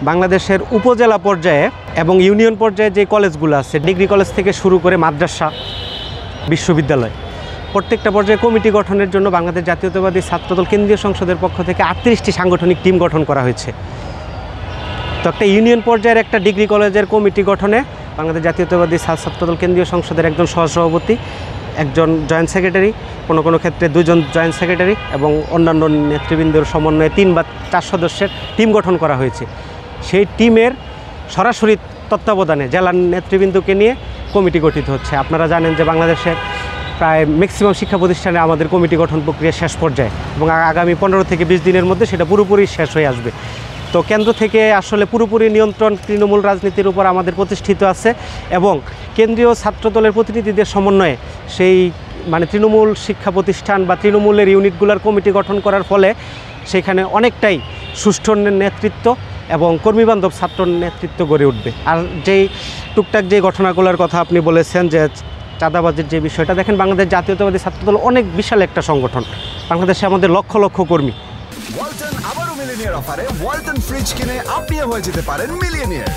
বাংলাদেশের উপজেলা পর্যায়ে এবং ইউনিয়ন পর্যায়ে যে কলেজগুলো আছে, ডিগ্রি কলেজ থেকে শুরু করে মাদ্রাসা, বিশ্ববিদ্যালয়, প্রত্যেকটা পর্যায়ে কমিটি গঠনের জন্য বাংলাদেশ জাতীয়তাবাদী ছাত্রদল কেন্দ্রীয় সংসদের পক্ষ থেকে 38টি সাংগঠনিক টিম গঠন করা হয়েছে। তো একটা ইউনিয়ন পর্যায়ের একটা ডিগ্রি কলেজের কমিটি গঠনে বাংলাদেশ জাতীয়তাবাদী ছাত্রদল কেন্দ্রীয় সংসদের একজন সহসভাপতি, একজন জয়েন্ট সেক্রেটারি, কোনো কোনো ক্ষেত্রে দুজন জয়েন্ট সেক্রেটারি এবং অন্যান্য নেতৃবৃন্দের সমন্বয়ে 3 বা 4 সদস্যের টিম গঠন করা হয়েছে। সেই টিমের সরাসরি তত্ত্বাবধানে জেলার নেতৃবৃন্দকে নিয়ে কমিটি গঠিত হচ্ছে। আপনারা জানেন যে বাংলাদেশের প্রায় ম্যাক্সিমাম শিক্ষা প্রতিষ্ঠানে আমাদের কমিটি গঠন প্রক্রিয়া শেষ পর্যায়ে এবং আগামী 15 থেকে 20 দিনের মধ্যে সেটা পুরোপুরি শেষ হয়ে আসবে। তো কেন্দ্র থেকে আসলে পুরোপুরি নিয়ন্ত্রণ তৃণমূল রাজনীতির উপর আমাদের প্রতিষ্ঠিত আছে এবং কেন্দ্রীয় ছাত্রদলের প্রতিনিধিদের সমন্বয়ে সেই তৃণমূল শিক্ষা প্রতিষ্ঠান বা তৃণমূলের ইউনিটগুলোর কমিটি গঠন করার ফলে সেখানে অনেকটাই সুষ্ঠু নেতৃত্ব এবং কর্মীবান্ধব ছাত্র নেতৃত্ব গড়ে উঠবে। আর যেই টুকটাক যে ঘটনাগুলোর কথা আপনি বলেছেন যে চাঁদাবাজির যে বিষয়টা, দেখেন বাংলাদেশ জাতীয়তাবাদী ছাত্রদল অনেক বিশাল একটা সংগঠন। বাংলাদেশে আমাদের লক্ষ লক্ষ কর্মী। ওয়ালটন আবারও মিলিনিয়ার অফারে ওয়ালটন ফ্রিজ কিনে আপনিও হয়ে যেতে পারেন মিলিয়নিয়ার।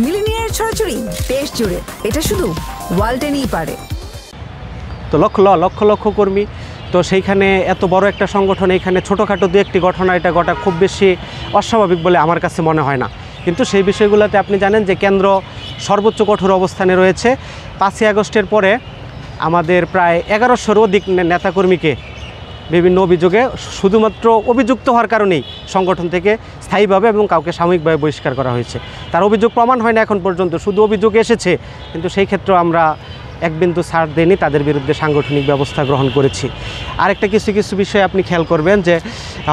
মিলিনিয়ার ছড়াছড়ি দেশ জুড়ে, এটা শুধু ওয়ালটনই পারে। তো লক্ষ লক্ষ কর্মী, তো সেইখানে এত বড় একটা সংগঠন, এইখানে ছোটোখাটো দু একটি ঘটনা এটা ঘটা খুব বেশি অস্বাভাবিক বলে আমার কাছে মনে হয় না। কিন্তু সেই বিষয়গুলোতে আপনি জানেন যে কেন্দ্র সর্বোচ্চ কঠোর অবস্থানে রয়েছে। 5ই আগস্টের পরে আমাদের প্রায় 1100-র অধিক নেতাকর্মীকে বিভিন্ন অভিযোগে শুধুমাত্র অভিযুক্ত হওয়ার কারণেই সংগঠন থেকে স্থায়ীভাবে এবং কাউকে সাময়িকভাবে বহিষ্কার করা হয়েছে। তার অভিযোগ প্রমাণ হয় না এখন পর্যন্ত, শুধু অভিযোগ এসেছে, কিন্তু সেই ক্ষেত্রে আমরা এক বিন্দু ছাড় দেইনি, তাদের বিরুদ্ধে সাংগঠনিক ব্যবস্থা গ্রহণ করেছি। আরেকটা কিছু বিষয়ে আপনি খেয়াল করবেন যে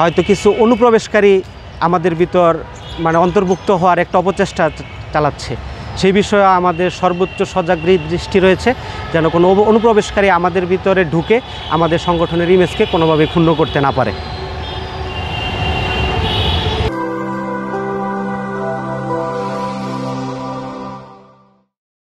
হয়তো কিছু অনুপ্রবেশকারী আমাদের ভিতর অন্তর্ভুক্ত হওয়ার একটা অপচেষ্টা চালাচ্ছে। সেই বিষয়ে আমাদের সর্বোচ্চ সজাগ দৃষ্টি রয়েছে যেন কোনো অনুপ্রবেশকারী আমাদের ভিতরে ঢুকে আমাদের সংগঠনের ইমেজকে কোনোভাবে ক্ষুণ্ণ করতে না পারে।